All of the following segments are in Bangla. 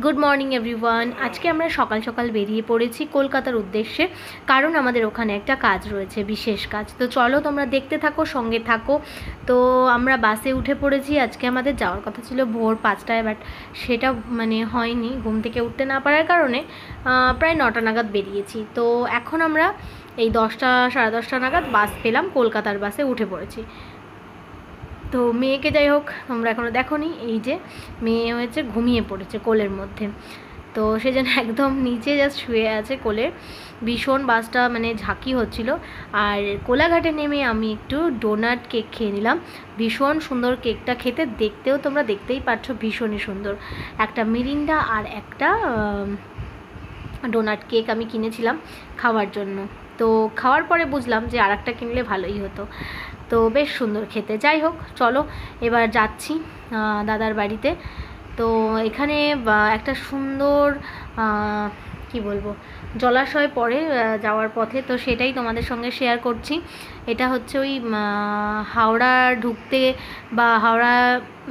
Good morning everyone. আজকে আমরা সকাল সকাল বেরিয়ে পড়েছি কলকাতার উদ্দেশ্যে, কারণ আমাদের ওখানে একটা কাজ রয়েছে, বিশেষ কাজ। তো চলো তোমরা দেখতে থাকো, সঙ্গে থাকো। তো আমরা বাসে উঠে পড়েছি। আজকে আমাদের যাওয়ার কথা ছিল ভোর 5টায়, বাট সেটা হয়নি, ঘুম থেকে উঠতে না পারার কারণে প্রায় 9টা নাগাদ বেরিয়েছি। তো এখন আমরা এই 10টা সাড়ে 10টা নাগাদ বাস পেলাম, কলকাতার বাসে উঠে পড়েছি। তো মেয়েকে, যাই হোক তোমরা এখনও দেখোনি, এই যে মেয়ে হয়েছে, ঘুমিয়ে পড়েছে কোলের মধ্যে। তো সে যেন একদম নিচে জাস্ট শুয়ে আছে কোলে। ভীষণ বাসটা ঝাঁকি হচ্ছিল। আর কোলাঘাটে নেমে আমি একটু ডোনাট কেক খেয়ে নিলাম। ভীষণ সুন্দর কেকটা খেতে, দেখতেও তোমরা দেখতেই পাচ্ছ ভীষণই সুন্দর। একটা মিরিন্ডা আর একটা ডোনাট কেক আমি কিনেছিলাম খাওয়ার জন্য। তো খাওয়ার পরে বুঝলাম যে আর একটা কিনলে ভালোই হতো। তো বেশ সুন্দর খেতে। যাই হোক, চলো এবার যাচ্ছি দাদার বাড়িতে। তো এখানে একটা সুন্দর কি বলবো জলাশয় পড়ে যাওয়ার পথে, তো সেটাই তোমাদের সঙ্গে শেয়ার করছি। এটা হচ্ছে ওই হাওড়া ঢুকতে বা হাওড়া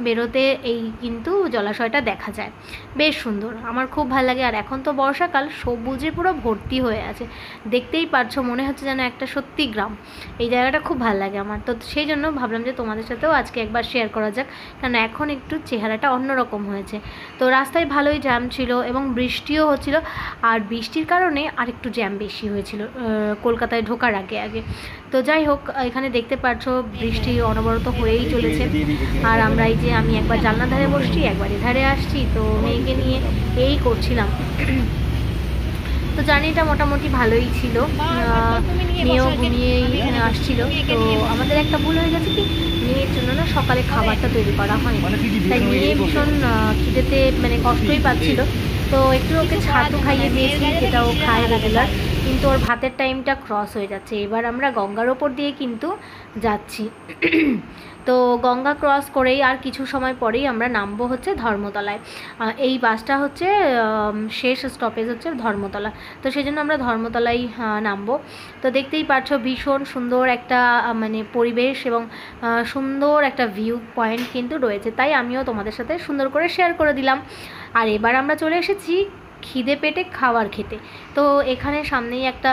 বেরোতে এই কিন্তু জলাশয়টা দেখা যায়। বেশ সুন্দর, আমার খুব ভালো লাগে। আর এখন তো বর্ষাকাল, সবুজে পুরো ভর্তি হয়ে আছে, দেখতেই পারছো, মনে হচ্ছে যেন একটা সত্যি গ্রাম। এই জায়গাটা খুব ভালো লাগে আমার। তো সেই জন্য ভাবলাম যে তোমাদের সাথেও আজকে একবার শেয়ার করা যাক, কারণ এখন একটু চেহারাটা অন্যরকম হয়েছে। তো রাস্তায় ভালোই জ্যাম ছিল এবং বৃষ্টিও হচ্ছিল, আর বৃষ্টির কারণে আরেকটু জ্যাম বেশি হয়েছিল কলকাতায় ঢোকার আগে। তো যাই হোক, এখানে দেখতে পাচ্ছ বৃষ্টি অনবরত হয়েই চলেছে। আর আমরা এই যে আমি একবার জানলার ধারে বসছি, একবার এধারে আসছি, তো মেয়েকে নিয়ে এই করছিলাম। তো জার্নিটা মোটামুটি ভালোই ছিল, মেয়েও ঘুমিয়েই এখানে আসছিল। তো আমাদের একটা ভুল হয়ে গেছে কি, মেয়ের জন্য না সকালে খাবারটা তৈরি করা হয়নি, তাই মেয়ে ভীষণ খিদেতে কষ্টই পাচ্ছিল। তো একটু ওকে ছাতু খাইয়ে দিয়েছি, যেটা ও খায় রেগুলার, কিন্তু ওর ভাতের টাইমটা ক্রস হয়ে যাচ্ছে। এবার আমরা গঙ্গার ওপর দিয়ে কিন্তু যাচ্ছি। তো গঙ্গা ক্রস করেই আর কিছু সময় পরেই আমরা নামবো হচ্ছে ধর্মতলায়। এই বাসটা হচ্ছে শেষ স্টপেজ হচ্ছে ধর্মতলা, তো সেই জন্য আমরা ধর্মতলায় নামবো। তো দেখতেই পাচ্ছ ভীষণ সুন্দর একটা পরিবেশ এবং সুন্দর একটা ভিউ পয়েন্ট কিন্তু রয়েছে, তাই আমিও তোমাদের সাথে সুন্দর করে শেয়ার করে দিলাম। আর এবার আমরা চলে এসেছি খিদে পেটে খাবার খেতে। তো এখানে সামনেই একটা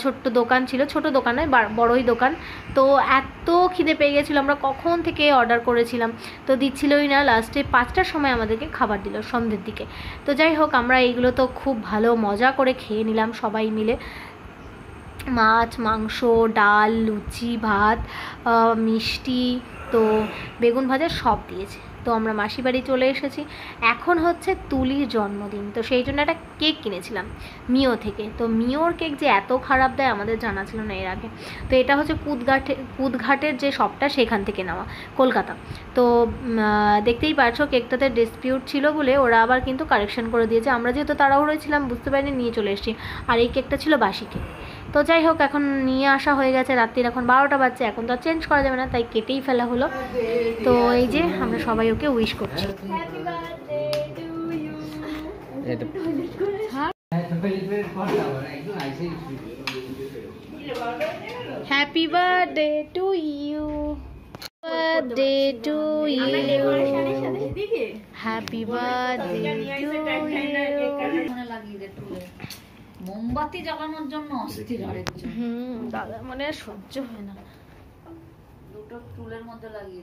ছোট্ট দোকান ছিল, ছোট দোকান নয়, বড়ই দোকান। তো এত খিদে পেয়ে গেছিলো, আমরা কখন থেকে অর্ডার করেছিলাম, তো দিচ্ছিলই না। লাস্টে 5টার সময় আমাদেরকে খাবার দিল, সন্ধ্যের দিকে। তো যাই হোক, আমরা এইগুলো তো খুব ভালো মজা করে খেয়ে নিলাম সবাই মিলে। মাছ, মাংস, ডাল, লুচি, ভাত, মিষ্টি, তো বেগুন ভাজা সব দিয়েছে। তো আমরা মাসি বাড়ি চলে এসেছি। এখন হচ্ছে তুলির জন্মদিন, তো সেই জন্য একটা কেক কিনেছিলাম মিও থেকে। তো মিওর কেক যে এত খারাপ দেয় আমাদের জানা ছিল না এর আগে। তো এটা হচ্ছে কুদঘাটের যে শপটা, সেখান থেকে নেওয়া, কলকাতা। তো দেখতেই পারছো কেকটাতে ডিসপিউট ছিল বলে ওরা আবার কিন্তু কারেকশন করে দিয়েছে। আমরা যেহেতু তাড়াহুড়োয় ছিলাম, বুঝতে পারিনি, নিয়ে চলে এসেছি। আর এই কেকটা ছিল বাসি কেক। তো যাই হোক, এখন নিয়ে আসা হয়ে গেছে, রাত্রির এখন 12টা বাজছে, এখন তো আর চেঞ্জ করা যাবে না, তাই কেটেই ফেলা হলো। তো এই যে আমরা সবাই ওকে উইশ করছি। Happy birthday to you, birthday to you, happy birthday to you. মোমবাতি জ্বালানোর জন্য অস্থির আরেকজন। দাদা সহ্য হয় না। দুটো চুলের মধ্যে লাগিয়ে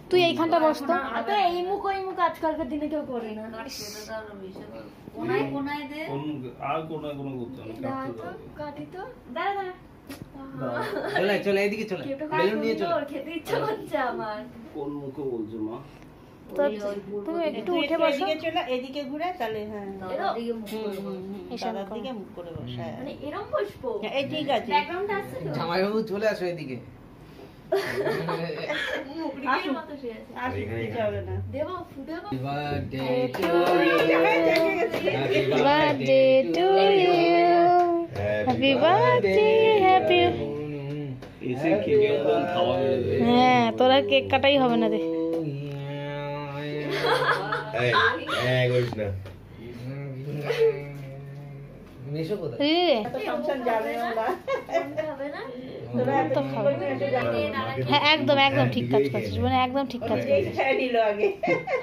তুই এইখানটা বসতো। এই মুখ ওই মুখ আজকালকার দিনে কেউ করে না। কোনায় কোনায় দে, আর কোনায় কোনো করতে না। কাটি তো দাঁড়া চলে চলে এদিকে চলে, বেলুন নিয়ে চলে। খেতে ইচ্ছা করছে আমার। কোন মুখে বলছো মা? তুমি একটু উঠে বসো, এদিকে ঘুরে, তাহলে হ্যাঁ দাদার দিকে মুখ করে বস। এরকম বসবো, এই ঠিক আছে। ব্যাকগ্রাউন্ডটা আছে তো, জামাইবাবু চলে আসো এদিকে। মুখের মতো শুয়ে আছে। আর কিছু হবে না। দেবো ফুটে happy birthday to happy birthday to you, happy birthday, happy. এসে কেকের দাম খাওয়া যাবে। হ্যাঁ, তোরা কেক কাটাই হবে না রে। এই এই করিস না। মেশো কোথায়? সংসার যাবে না, হবে না। তোরা এত তো কি খাবো। করবি একটু জানি। হ্যাঁ একদম একদম ঠিক কাজ করছিস, মানে একদম ঠিক কাজ করছিস। খেয়ে নিল আগে।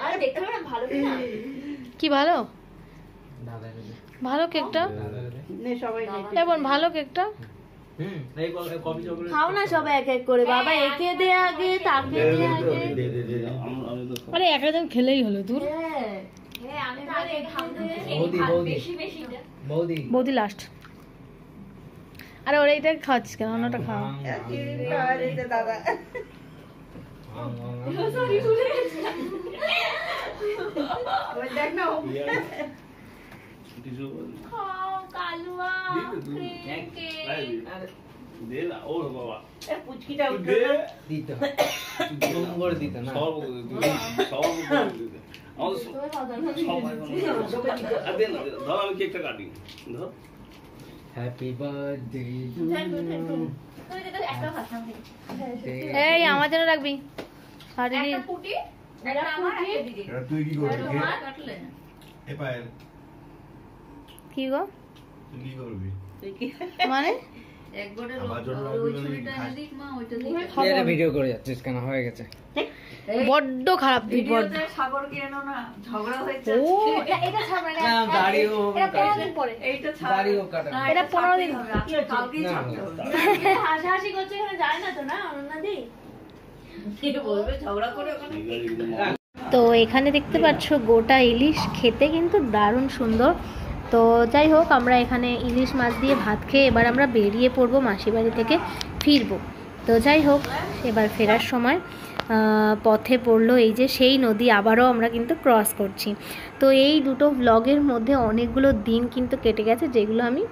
আর দেখতে হবে না ভালো কিনা কি ভালো দাদা রে ভালো কেকটা, দাদা রে নে সবাই নে। এমন ভালো কেকটা। এই কফি চকলেট খাও না সবাই এক এক করে, বাবা একে দে আগে তাকে দে আগে। আমি তো আরে একদম খেলেই হলো দূর। হ্যাঁ হ্যাঁ আমি তো আগে খাবো। বৌদি বৌদি বৌদি বৌদি লাস্ট। আরে ওরা এটা খাচ্ছিস কেন, অন্যটা খাওয়া। কি খাওয়া দিতে দাদা। ওই দেখ না ও কিছু খাও কালুয়া দে না ও বাবা এ পুচকিটা উঠলো দে না। দিতে তুমি করে দিতে না সব সব আমাদের সবাই দে না ধর আমি কেকটা কাটি ধর হ্যাপি বার্থডে তুমি যেটা একটা ভাষা এই আমার জন্য রাখবি। আর এই একটা পুটি একটা আমার একটা দিদি এবার তুই কি করবি? তোমার কাটলে এ পায়েল, কি গো তুই কি করবি? তুই কি মানে একবারে আমার জন্য ওই রাখবি না ছুরিটা নাকি? এনে দিক মা ওইটা দিক এটা ভিডিও করে যাচ্ছিস কেন, হয়ে গেছে বড্ড খারাপ তুই, বড্ড। ভিডিওতে সাগরকে এনো না ঝগড়া হয়েছে ও এটা ছাড়বে না দাড়িও এটা 15 দিন পরে। এইটা ছাড়বে দাড়িও কাটা না, এটা 15 দিন। ছাড়তেই হবে, আজকে কালকেই না, ছাড়তে হবে হাসাহাসি করছে এখানে যায় না তো না অনন্যাদি। কি বলবে ঝগড়া করে ওখানে তো এখানে দেখতে পাচ্ছ গোটা ইলিশ, খেতে কিন্তু দারুণ সুন্দর। তো যাই হোক, আমরা এখানে ইলিশ মাছ দিয়ে ভাত খেয়ে এবার আমরা বেরিয়ে পড়বো মাসির বাড়ি থেকে ফিরবো। তো যাই হোক, এবার ফেরার সময় পথে পড়লো এই যে সেই নদী, আবারও আমরা কিন্তু ক্রস করছি। তো এই দুটো ব্লগের মধ্যে অনেকগুলো দিন কিন্তু কেটে গেছে, যেগুলো আমি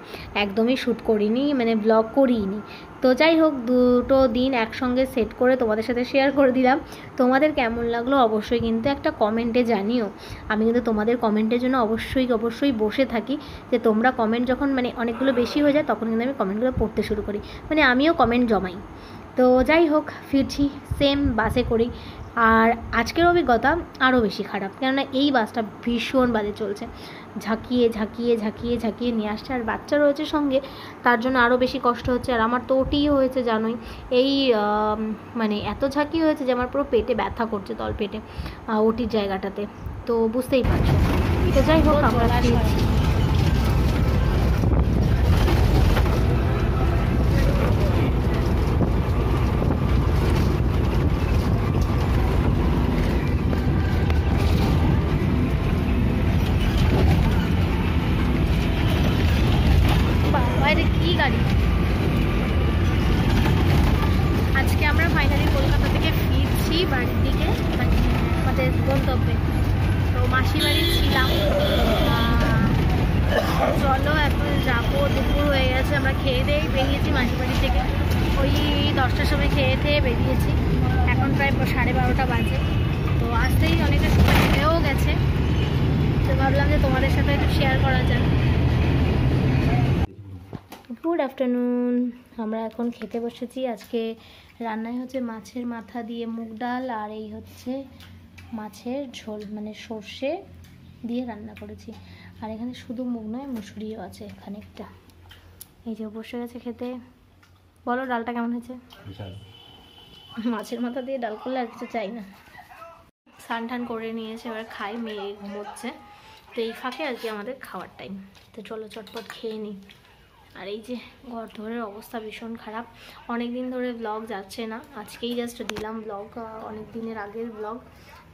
একদমই শ্যুট করিনি, মানে ব্লগ করিনি। তো যাই হোক, দুটো দিন একসঙ্গে সেট করে তোমাদের সাথে শেয়ার করে দিলাম। তোমাদের কেমন লাগলো অবশ্যই কিন্তু একটা কমেন্টে জানিও। আমি কিন্তু তোমাদের কমেন্টের জন্য অবশ্যই বসে থাকি, যে তোমরা কমেন্ট যখন মানে অনেকগুলো বেশি হয়ে যায় তখন কিন্তু আমি কমেন্টগুলো পড়তে শুরু করি, মানে আমিও কমেন্ট জমাই। তো যাই হোক, ফিরছি সেম বাসে করি। আর আজকের অভিজ্ঞতা আরও বেশি খারাপ, কেননা এই বাসটা ভীষণ বাজে চলছে, ঝাঁকিয়ে নিয়ে আসছে। আর বাচ্চা রয়েছে সঙ্গে, তার জন্য আরও বেশি কষ্ট হচ্ছে। আর আমার তো ওটিও হয়েছে জানোই, এই মানে এত ঝাঁকি হয়েছে যে আমার পুরো পেটে ব্যথা করছে, তল পেটে ওটির জায়গাটাতে। তো বুঝতেই পারছো। তো যাই হোক, আমরা ফিরছি। বাইরে কি গাড়ি। আজকে আমরা ফাইনালি কলকাতা থেকে ফিরছি বাড়ির দিকে, মানে আমাদের গন্তব্যে। তো মাসি বাড়ি ছিলাম, চলো এখন যাবো। দুপুর হয়ে গেছে, আমরা খেয়ে দিয়েই বেরিয়েছি মাসি বাড়ি থেকে। ওই 10টার সময় খেয়ে বেরিয়েছি, এখন প্রায় 12:30 বাজে। তো আসতেই অনেকটা সময় হয়েও গেছে, তো ভাবলাম যে তোমাদের সাথে একটু শেয়ার করা যায়। গুড আফটারনুন, আমরা এখন খেতে বসেছি। আজকে রান্নায় হচ্ছে মাছের মাথা দিয়ে মুগ ডাল, আর এই হচ্ছে মাছের ঝোল, মানে সর্ষে দিয়ে রান্না করেছি। আর এখানে শুধু মুগ নয়, মুসুরিও আছে খানিকটা। এই যে বসে গেছে খেতে। বলো ডালটা কেমন হয়েছে? মাছের মাথা দিয়ে ডাল করলে আর কিছু চাই না। স্নান টান করে নিয়েছে, এবার খাই, মেয়ে ঘুমোচ্ছে। তো এই ফাঁকে আর কি আমাদের খাওয়ার টাইম। তো চলো চটপট খেয়ে নিই। আর এই যে ঘর ধরের অবস্থা ভীষণ খারাপ, অনেক দিন ধরে ব্লগ যাচ্ছে না, আজকেই জাস্ট দিলাম ব্লগ, অনেক দিনের আগের ব্লগ।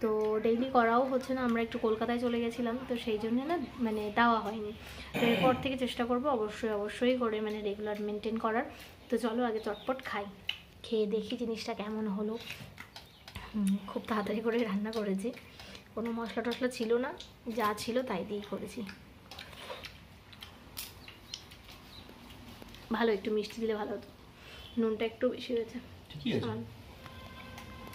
তো ডেইলি করাও হচ্ছে না, আমরা একটু কলকাতায় চলে গেছিলাম, তো সেই জন্যে না মানে দেওয়া হয়নি। তো এরপর থেকে চেষ্টা করবো অবশ্যই করে মানে রেগুলার মেনটেন করার। তো চলো আগে চটপট খাই, খেয়ে দেখি জিনিসটা কেমন হলো। খুব তাড়াতাড়ি করে রান্না করেছি, কোনো মশলা টশলা ছিল না, যা ছিল তাই দিয়েই করেছি। ভালো, একটু মিষ্টি দিলে ভালো হতো, নুনটা একটু বেশি হয়েছে। ঠিকই আছে।